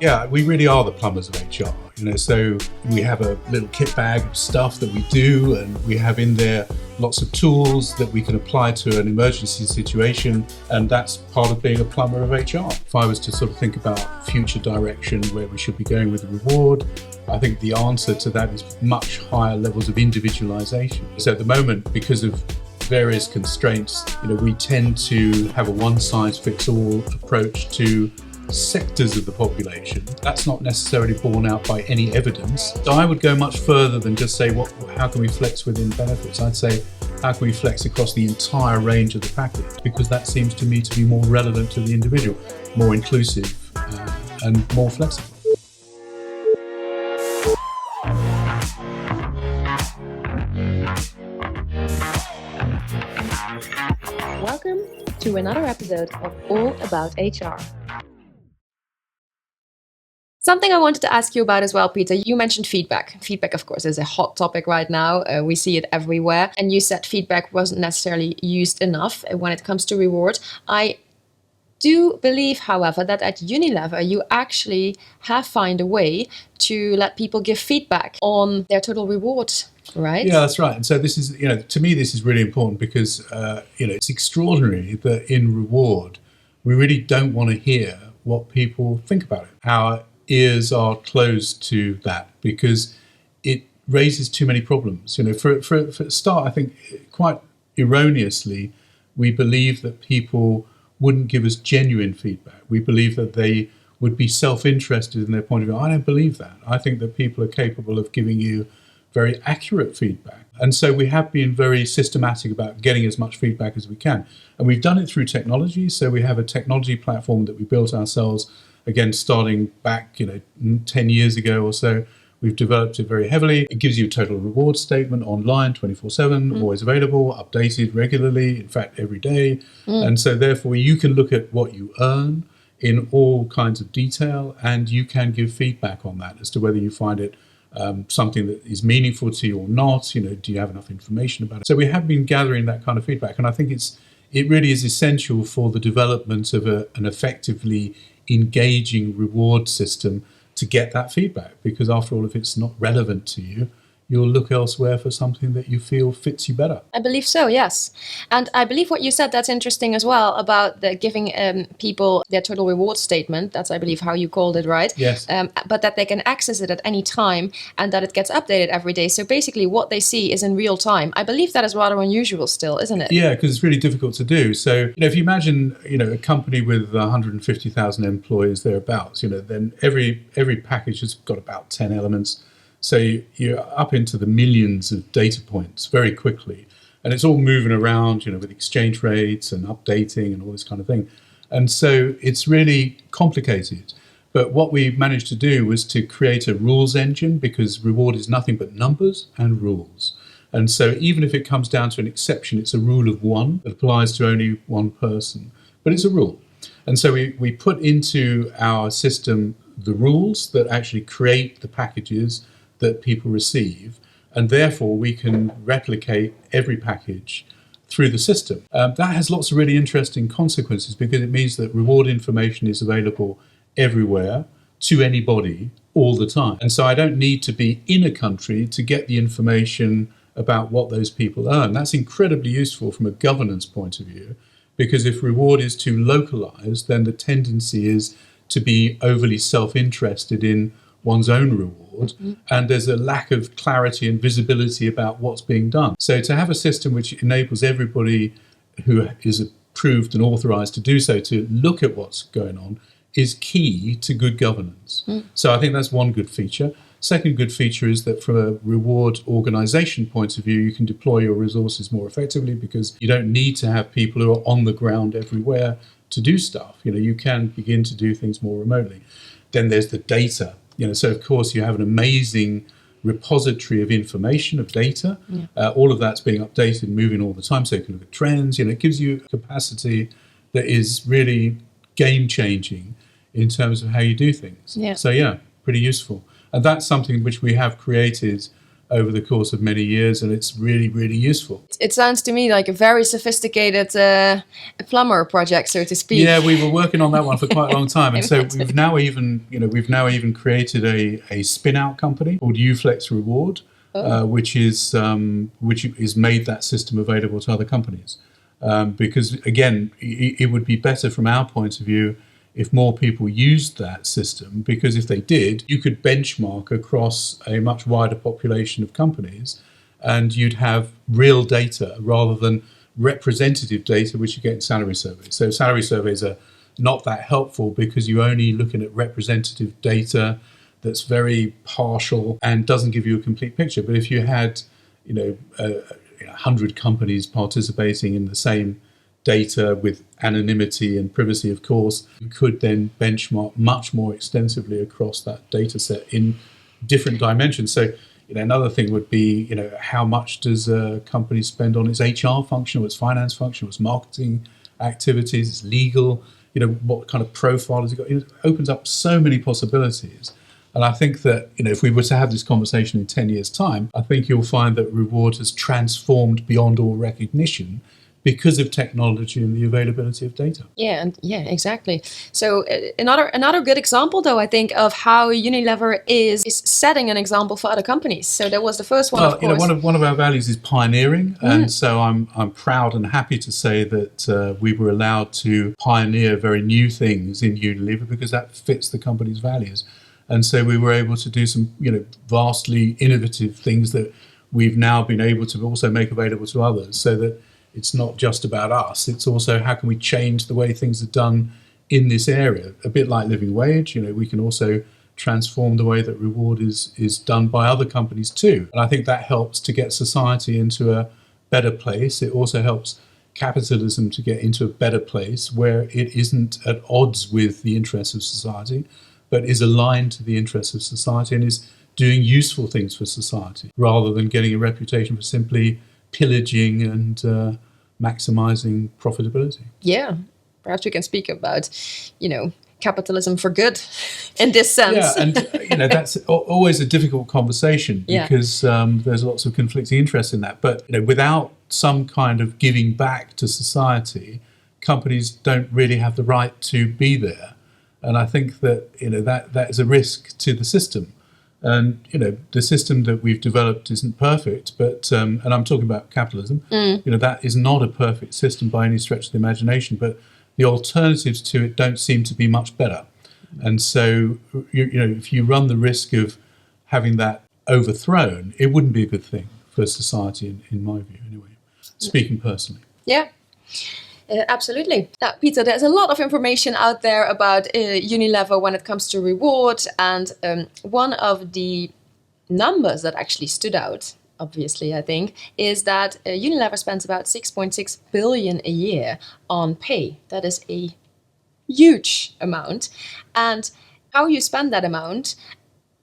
Yeah, we really are the plumbers of HR, so we have a little kit bag of stuff that we do, and we have in there lots of tools that we can apply to an emergency situation, and that's part of being a plumber of HR. If I was to sort of think about future direction, where we should be going with the reward, I think the answer to that is much higher levels of individualization. So at the moment, because of various constraints, we tend to have a one-size-fits-all approach to sectors of the population. That's not necessarily borne out by any evidence. So I would go much further than just say, how can we flex within benefits? I'd say, how can we flex across the entire range of the package? Because that seems to me to be more relevant to the individual, more inclusive and more flexible. Welcome to another episode of All About HR. Something I wanted to ask you about as well, Peter. You mentioned feedback. Feedback, of course, is a hot topic right now. We see it everywhere. And you said feedback wasn't necessarily used enough when it comes to reward. I do believe, however, that at Unilever, you actually have found a way to let people give feedback on their total reward, right? Yeah, that's right. And so this is, to me, this is really important because, it's extraordinary that in reward, we really don't want to hear what people think about it. Our ears are closed to that because it raises too many problems. For a start, I think quite erroneously, we believe that people wouldn't give us genuine feedback. We believe that they would be self-interested in their point of view. I don't believe that. I think that people are capable of giving you very accurate feedback. And so we have been very systematic about getting as much feedback as we can. And we've done it through technology. So we have a technology platform that we built ourselves, again, starting back 10 years ago or so. We've developed it very heavily. It gives you a total reward statement online, 24/7, always available, updated regularly, in fact, every day. And so therefore, you can look at what you earn in all kinds of detail, and you can give feedback on that as to whether you find it something that is meaningful to you or not. Do you have enough information about it? So we have been gathering that kind of feedback, and I think it really is essential for the development of an effectively engaging reward system to get that feedback, because after all, if it's not relevant to you, you'll look elsewhere for something that you feel fits you better. I believe so, yes. And I believe what you said, that's interesting as well, about the giving people their total reward statement. That's, I believe, how you called it, right? Yes. But that they can access it at any time and that it gets updated every day. So basically what they see is in real time. I believe that is rather unusual still, isn't it? Yeah, because it's really difficult to do. So, if you imagine, a company with 150,000 employees thereabouts, then every package has got about 10 elements. So you're up into the millions of data points very quickly. And it's all moving around, with exchange rates and updating and all this kind of thing. And so it's really complicated. But what we managed to do was to create a rules engine, because reward is nothing but numbers and rules. And so even if it comes down to an exception, it's a rule of one that applies to only one person. But it's a rule. And so we put into our system the rules that actually create the packages that people receive, and therefore we can replicate every package through the system. That has lots of really interesting consequences, because it means that reward information is available everywhere to anybody all the time. And so I don't need to be in a country to get the information about what those people earn. That's incredibly useful from a governance point of view, because if reward is too localized, then the tendency is to be overly self-interested in one's own reward, and there's a lack of clarity and visibility about what's being done. So to have a system which enables everybody who is approved and authorized to do so to look at what's going on is key to good governance. So I think that's one good feature. Second good feature is that from a reward organization point of view, you can deploy your resources more effectively, because you don't need to have people who are on the ground everywhere to do stuff. You can begin to do things more remotely. Then there's the data. So of course you have an amazing repository of information, of data. All of that's being updated, moving all the time, so you can look at trends. It gives you capacity that is really game-changing in terms of how you do things. So pretty useful. And that's something which we have created over the course of many years, and it's really, really useful. It sounds to me like a very sophisticated plumber project, so to speak. Yeah, we were working on that one for quite a long time, and so we've now even created a spin-out company called Uflex Reward, which is made that system available to other companies. Because again, it would be better from our point of view if more people used that system, because if they did, you could benchmark across a much wider population of companies and you'd have real data rather than representative data, which you get in salary surveys. So salary surveys are not that helpful because you're only looking at representative data that's very partial and doesn't give you a complete picture. But if you had, 100 companies participating in the same data with anonymity and privacy, of course, you could then benchmark much more extensively across that data set in different dimensions. So, another thing would be, how much does a company spend on its HR function, or its finance function, or its marketing activities, its legal, what kind of profile has it got? It opens up so many possibilities. And I think that, if we were to have this conversation in 10 years' time, I think you'll find that Reward has transformed beyond all recognition because of technology and the availability of data. Yeah, exactly. So another good example, though, I think, of how Unilever is setting an example for other companies. So that was the first one, of course. One of our values is pioneering, and so I'm proud and happy to say that we were allowed to pioneer very new things in Unilever because that fits the company's values. And so we were able to do some, vastly innovative things that we've now been able to also make available to others, so that it's not just about us. It's also how can we change the way things are done in this area. A bit like living wage, we can also transform the way that Reward is done by other companies too. And I think that helps to get society into a better place. It also helps capitalism to get into a better place where it isn't at odds with the interests of society, but is aligned to the interests of society and is doing useful things for society, rather than getting a reputation for simply pillaging and maximizing profitability. Yeah, perhaps we can speak about, capitalism for good in this sense. Yeah, and that's always a difficult conversation because there's lots of conflicting interests in that. But without some kind of giving back to society, companies don't really have the right to be there. And I think that that is a risk to the system. And the system that we've developed isn't perfect, but and I'm talking about capitalism. That is not a perfect system by any stretch of the imagination. But the alternatives to it don't seem to be much better. And so if you run the risk of having that overthrown, it wouldn't be a good thing for society, in my view, anyway. Speaking personally. Yeah. Absolutely. Now, Peter, there's a lot of information out there about Unilever when it comes to reward. And one of the numbers that actually stood out, obviously, I think, is that Unilever spends about 6.6 billion a year on pay. That is a huge amount. And how you spend that amount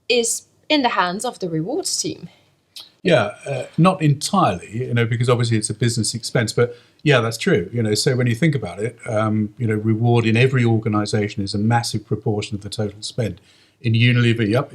is in the hands of the rewards team. Yeah, not entirely, because obviously it's a business expense, but yeah, that's true. So when you think about it, reward in every organisation is a massive proportion of the total spend. In Unilever,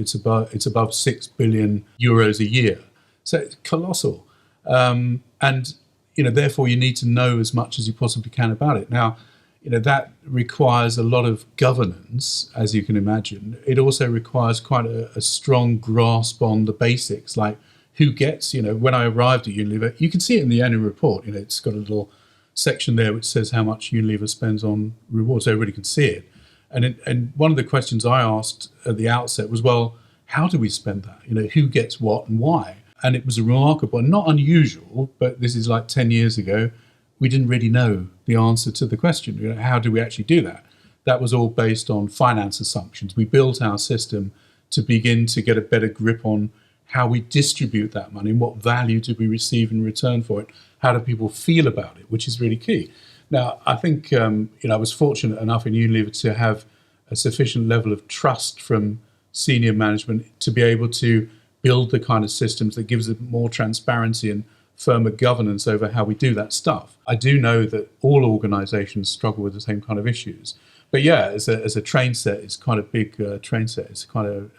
it's above 6 billion euros a year. So it's colossal. And, therefore you need to know as much as you possibly can about it. Now, that requires a lot of governance, as you can imagine. It also requires quite a strong grasp on the basics, like who gets, when I arrived at Unilever, you can see it in the annual report, it's got a little section there which says how much Unilever spends on rewards, so everybody can see it. And one of the questions I asked at the outset was, well, how do we spend that? Who gets what and why? And it was remarkable, not unusual, but this is like 10 years ago, we didn't really know the answer to the question. How do we actually do that? That was all based on finance assumptions. We built our system to begin to get a better grip on how we distribute that money and what value do we receive in return for it. How do people feel about it, which is really key. Now, I think I was fortunate enough in Unilever to have a sufficient level of trust from senior management to be able to build the kind of systems that gives it more transparency and firmer governance over how we do that stuff. I do know that all organisations struggle with the same kind of issues. But yeah, as a train set, it's quite a big train set. It's quite a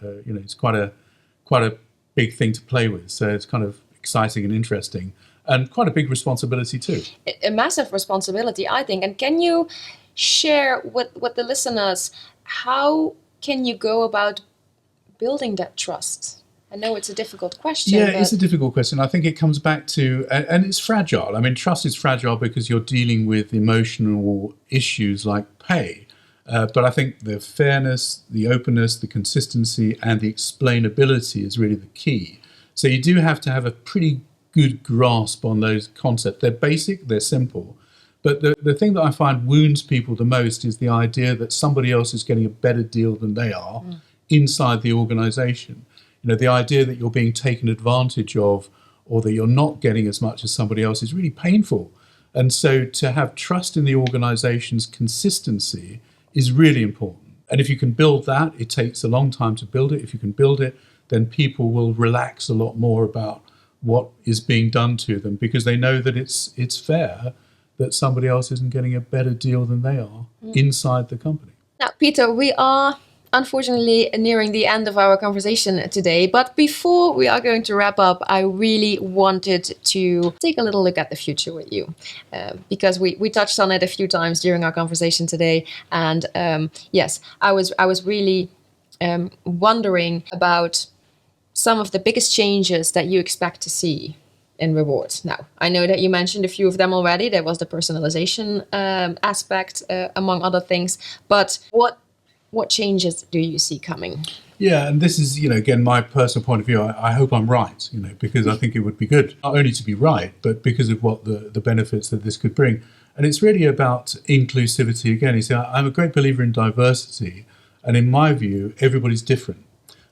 big thing to play with. So it's kind of exciting and interesting, and quite a big responsibility too. A massive responsibility, I think. And can you share with the listeners, how can you go about building that trust? I know it's a difficult question. Yeah, it's a difficult question. I think it comes back to, and it's fragile. I mean, trust is fragile because you're dealing with emotional issues like pay. But I think the fairness, the openness, the consistency, and the explainability is really the key. So you do have to have a pretty good grasp on those concepts. They're basic, they're simple. But the thing that I find wounds people the most is the idea that somebody else is getting a better deal than they are inside the organization. You know, the idea that you're being taken advantage of or that you're not getting as much as somebody else is really painful. And so to have trust in the organization's consistency is really important. And if you can build that, it takes a long time to build it. If you can build it, then people will relax a lot more about what is being done to them because they know that it's fair that somebody else isn't getting a better deal than they are inside the company. Now, Peter, we are unfortunately nearing the end of our conversation today. But before we are going to wrap up, I really wanted to take a little look at the future with you because we touched on it a few times during our conversation today. And yes, I was really wondering about some of the biggest changes that you expect to see in rewards. Now, I know that you mentioned a few of them already. There was the personalization aspect, among other things. But what changes do you see coming? Yeah, and this is, again, my personal point of view. I hope I'm right, because I think it would be good, not only to be right, but because of what the benefits that this could bring. And it's really about inclusivity. Again, you see, I'm a great believer in diversity. And in my view, everybody's different.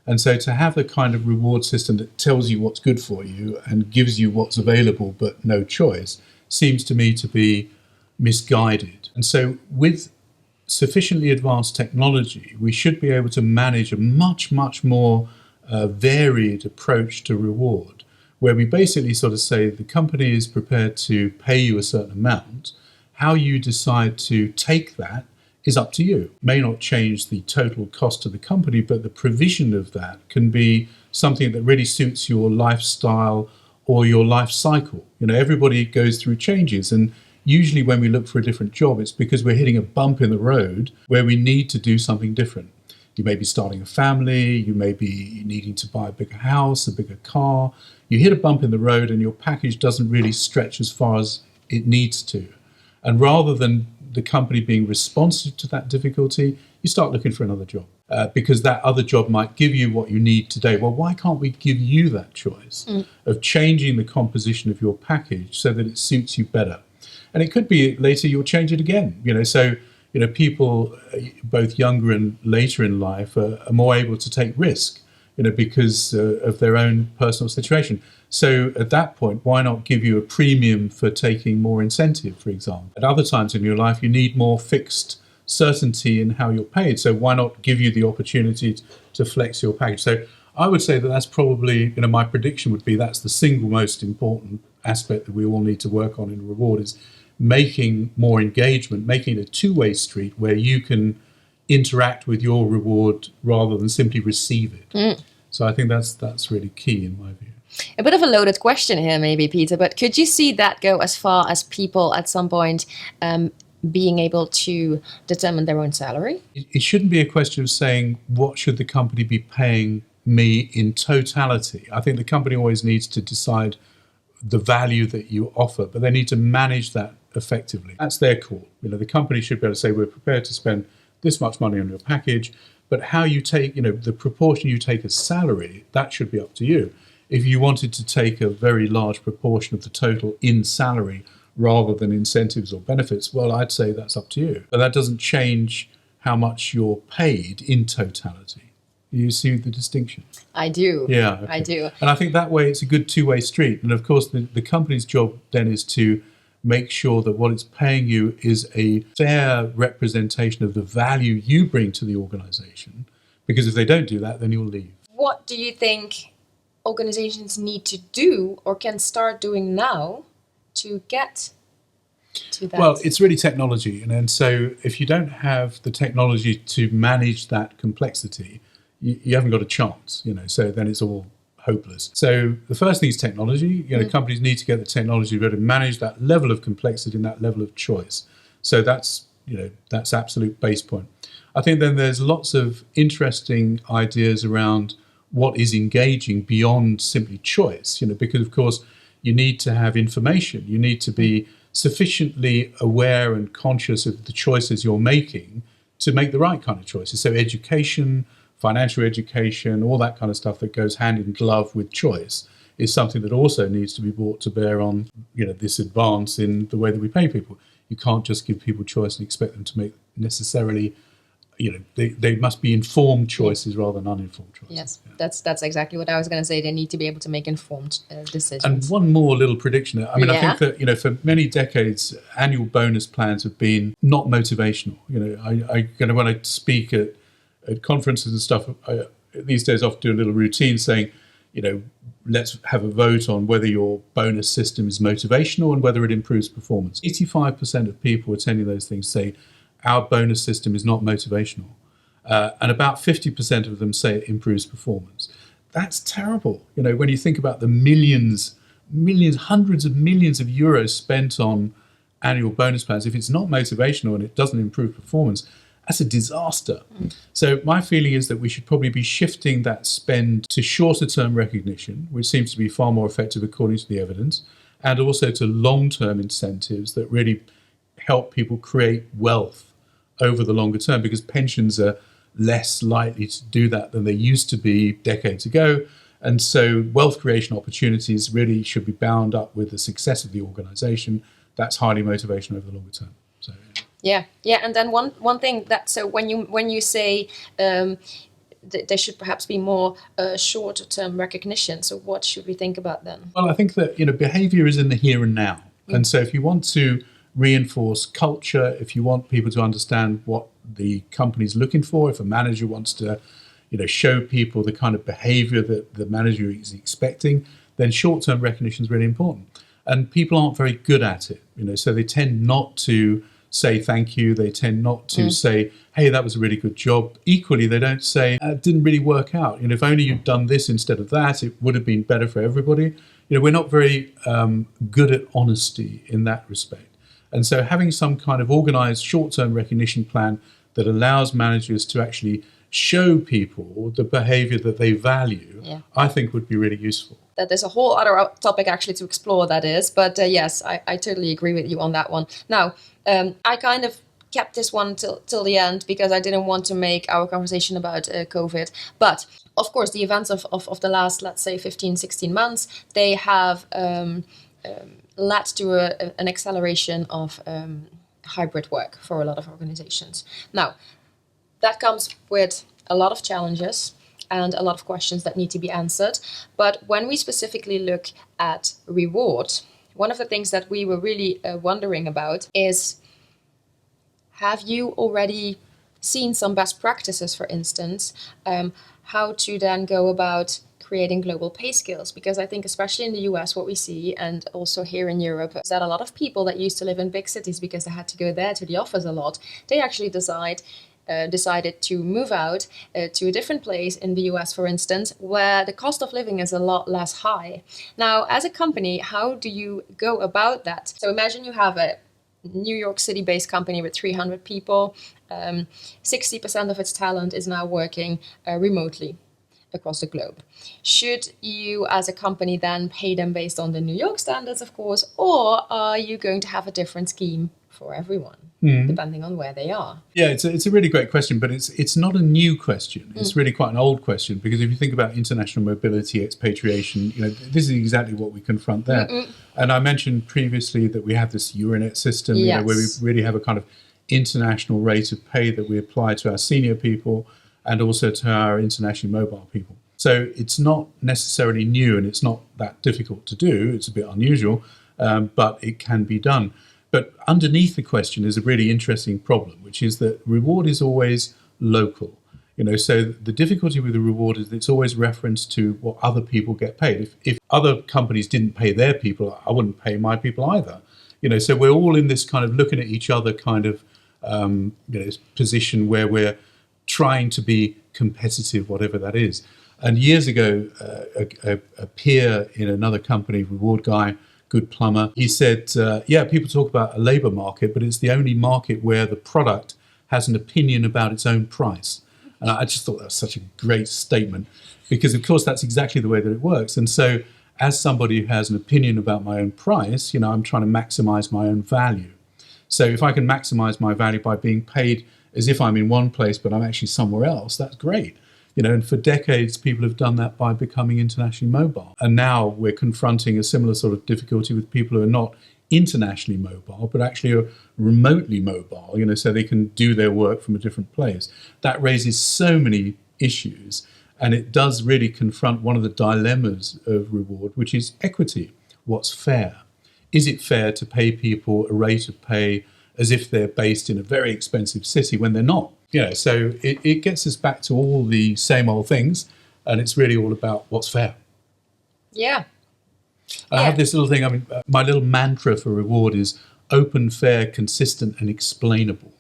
And so to have a kind of reward system that tells you what's good for you and gives you what's available but no choice seems to me to be misguided. And so with sufficiently advanced technology, we should be able to manage a much, much more varied approach to reward, where we basically sort of say the company is prepared to pay you a certain amount. How you decide to take that is up to you. It may not change the total cost to the company, but the provision of that can be something that really suits your lifestyle or your life cycle. Everybody goes through changes, and usually when we look for a different job, it's because we're hitting a bump in the road where we need to do something different. You may be starting a family, you may be needing to buy a bigger house, a bigger car. You hit a bump in the road and your package doesn't really stretch as far as it needs to. And rather than the company being responsive to that difficulty, you start looking for another job because that other job might give you what you need today. Well, why can't we give you that choice of changing the composition of your package so that it suits you better? And it could be later you'll change it again. So people both younger and later in life are more able to take risk, because of their own personal situation. So at that point, why not give you a premium for taking more incentive, for example? At other times in your life, you need more fixed certainty in how you're paid. So why not give you the opportunity to flex your package? So I would say that that's probably, my prediction would be that's the single most important aspect that we all need to work on in reward is making more engagement, making it a two-way street where you can interact with your reward rather than simply receive it. So I think that's really key in my view. A bit of a loaded question here, maybe, Peter, but could you see that go as far as people at some point being able to determine their own salary? It shouldn't be a question of saying, what should the company be paying me in totality? I think the company always needs to decide the value that you offer, but they need to manage that effectively. That's their call. The company should be able to say, we're prepared to spend this much money on your package, but how you take, the proportion you take as salary, that should be up to you. If you wanted to take a very large proportion of the total in salary rather than incentives or benefits, well, I'd say that's up to you. But that doesn't change how much you're paid in totality. You see the distinction? I do. Yeah. Okay. I do. And I think that way it's a good two-way street. And of course, the company's job then is to make sure that what it's paying you is a fair representation of the value you bring to the organization. Because if they don't do that, then you'll leave. What do you think organizations need to do or can start doing now to get to that? Well, it's really technology. And so if you don't have the technology to manage that complexity, you haven't got a chance, So then it's all hopeless. So the first thing is technology. Companies need to get the technology ready to manage that level of complexity and that level of choice. So that's absolute base point. I think then there's lots of interesting ideas around what is engaging beyond simply choice, because of course you need to have information. You need to be sufficiently aware and conscious of the choices you're making to make the right kind of choices. So education, financial education, all that kind of stuff that goes hand in glove with choice is something that also needs to be brought to bear on, this advance in the way that we pay people. You can't just give people choice and expect them to make necessarily, they must be informed choices rather than uninformed choices. Yes, yeah. That's exactly what I was going to say. They need to be able to make informed decisions. And one more little prediction. I think that, for many decades, annual bonus plans have been not motivational. When I speak at conferences and stuff, I these days often do a little routine saying, let's have a vote on whether your bonus system is motivational and whether it improves performance. 85% of people attending those things say our bonus system is not motivational. And about 50% of them say it improves performance. That's terrible. When you think about the millions, hundreds of millions of euros spent on annual bonus plans, if it's not motivational and it doesn't improve performance, that's a disaster. So my feeling is that we should probably be shifting that spend to shorter term recognition, which seems to be far more effective according to the evidence, and also to long-term incentives that really help people create wealth over the longer term, because pensions are less likely to do that than they used to be decades ago. And so wealth creation opportunities really should be bound up with the success of the organization. That's highly motivational over the longer term. So yeah. And then one thing that, so when you say there should perhaps be more shorter term recognition, so what should we think about then? Well, I think that behavior is in the here and now. And so if you want to reinforce culture, if you want people to understand what the company's looking for, if a manager wants to show people the kind of behavior that the manager is expecting, then short-term recognition is really important. And people aren't very good at it, so they tend not to say thank you. They tend not to say, hey, that was a really good job. Equally, they don't say, it didn't really work out. If only you'd done this instead of that, it would have been better for everybody. We're not very good at honesty in that respect. And so having some kind of organized short-term recognition plan that allows managers to actually show people the behavior that they value, I think would be really useful. That there's a whole other topic actually to explore, that is. But yes, I totally agree with you on that one. Now, I kind of kept this one till the end because I didn't want to make our conversation about COVID. But of course, the events of the last, let's say, 15, 16 months, they have led to an acceleration of hybrid work for a lot of organizations. Now, that comes with a lot of challenges and a lot of questions that need to be answered. But when we specifically look at reward, one of the things that we were really wondering about is, have you already seen some best practices, for instance, how to then go about creating global pay scales? Because I think especially in the US, what we see, and also here in Europe, is that a lot of people that used to live in big cities because they had to go there to the office a lot, they actually decided to move out to a different place in the US, for instance, where the cost of living is a lot less high. Now, as a company, how do you go about that? So imagine you have a New York City-based company with 300 people. 60% of its talent is now working remotely across the globe. Should you as a company then pay them based on the New York standards, of course, or are you going to have a different scheme for everyone, depending on where they are? Yeah, it's a really great question, but it's not a new question. It's really quite an old question, because if you think about international mobility, expatriation, this is exactly what we confront there. And I mentioned previously that we have this Euronet system, where we really have a kind of international rate of pay that we apply to our senior people and also to our internationally mobile people. So it's not necessarily new, and it's not that difficult to do. It's a bit unusual, but it can be done. But underneath the question is a really interesting problem, which is that reward is always local. So the difficulty with the reward is that it's always referenced to what other people get paid. If other companies didn't pay their people, I wouldn't pay my people either. So we're all in this kind of looking at each other kind of position where we're trying to be competitive, whatever that is. And years ago, a peer in another company, reward guy, good plumber, he said, yeah, people talk about a labour market, but it's the only market where the product has an opinion about its own price. And I just thought that was such a great statement, because of course that's exactly the way that it works. And so as somebody who has an opinion about my own price, I'm trying to maximize my own value. So if I can maximize my value by being paid as if I'm in one place, but I'm actually somewhere else, that's great. And for decades, people have done that by becoming internationally mobile. And now we're confronting a similar sort of difficulty with people who are not internationally mobile, but actually are remotely mobile, so they can do their work from a different place. That raises so many issues. And it does really confront one of the dilemmas of reward, which is equity. What's fair? Is it fair to pay people a rate of pay as if they're based in a very expensive city when they're not? So it gets us back to all the same old things, and it's really all about what's fair. Yeah. I have this little thing, my little mantra for reward is open, fair, consistent, and explainable.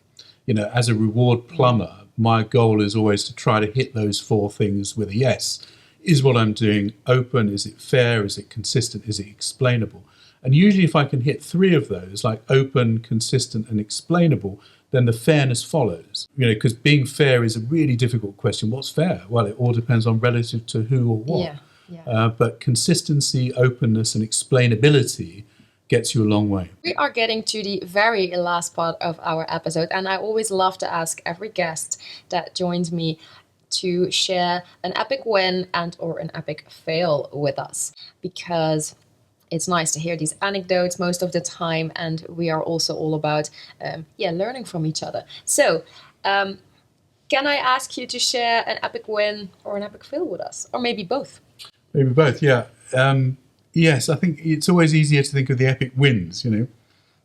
As a reward plumber, my goal is always to try to hit those 4 things with a yes. Is what I'm doing open? Is it fair? Is it consistent? Is it explainable? And usually if I can hit 3 of those, like open, consistent, and explainable, then the fairness follows. Because being fair is a really difficult question. What's fair? Well, it all depends on relative to who or what. Yeah. But consistency, openness, and explainability gets you a long way. We are getting to the very last part of our episode, and I always love to ask every guest that joins me to share an epic win and or an epic fail with us, because it's nice to hear these anecdotes most of the time, and we are also all about learning from each other. So can I ask you to share an epic win or an epic fail with us, or maybe both? Maybe both, yeah. Yes, I think it's always easier to think of the epic wins,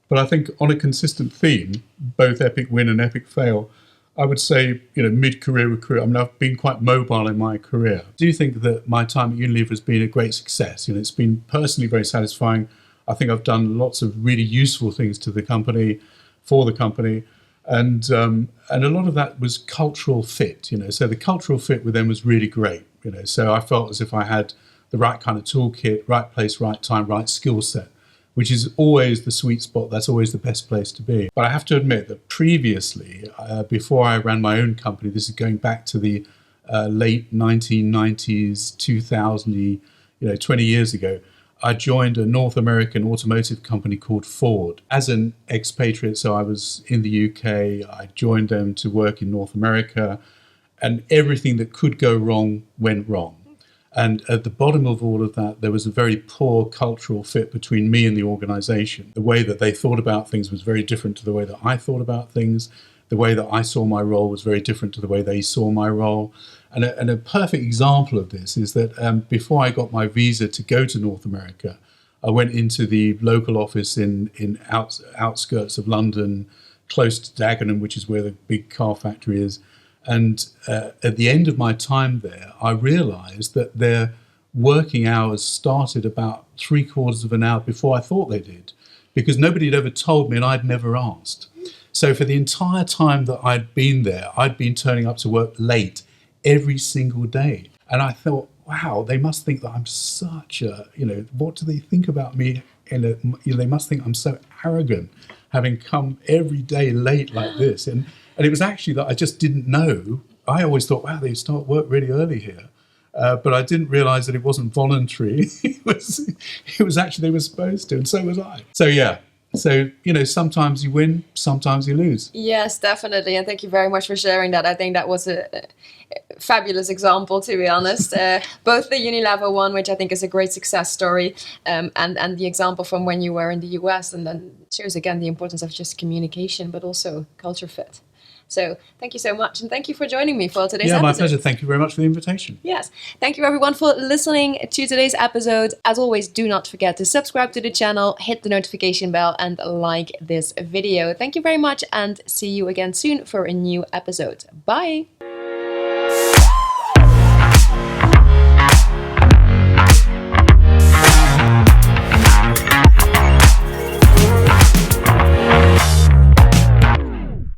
but I think on a consistent theme, both epic win and epic fail, I would say, mid-career recruit. I've been quite mobile in my career. I do think that my time at Unilever has been a great success. It's been personally very satisfying. I think I've done lots of really useful things to the company, for the company, and a lot of that was cultural fit. So the cultural fit with them was really great. So I felt as if I had the right kind of toolkit, right place, right time, right skill set, which is always the sweet spot. That's always the best place to be. But I have to admit that previously, before I ran my own company, this is going back to the late 1990s, 2000, 20 years ago, I joined a North American automotive company called Ford as an expatriate. So I was in the UK, I joined them to work in North America, and everything that could go wrong went wrong. And at the bottom of all of that, there was a very poor cultural fit between me and the organization. The way that they thought about things was very different to the way that I thought about things. The way that I saw my role was very different to the way they saw my role. And a perfect example of this is that before I got my visa to go to North America, I went into the local office in outskirts of London, close to Dagenham, which is where the big car factory is. And at the end of my time there, I realized that their working hours started about 3/4 of an hour before I thought they did, because nobody had ever told me and I'd never asked. So for the entire time that I'd been there, I'd been turning up to work late every single day. And I thought, wow, they must think that I'm such a, what do they think about me? They must think I'm so arrogant, having come every day late like this. And it was actually that I just didn't know. I always thought, wow, they start work really early here. But I didn't realize that it wasn't voluntary. It was actually they were supposed to, and so was I. So, yeah. So, sometimes you win, sometimes you lose. Yes, definitely. And thank you very much for sharing that. I think that was a fabulous example, to be honest. Both the Unilever one, which I think is a great success story, and the example from when you were in the US, and then shows again the importance of just communication, but also culture fit. So thank you so much. And thank you for joining me for today's episode. Yeah, my pleasure. Thank you very much for the invitation. Yes. Thank you everyone for listening to today's episode. As always, do not forget to subscribe to the channel, hit the notification bell, and like this video. Thank you very much, and see you again soon for a new episode. Bye.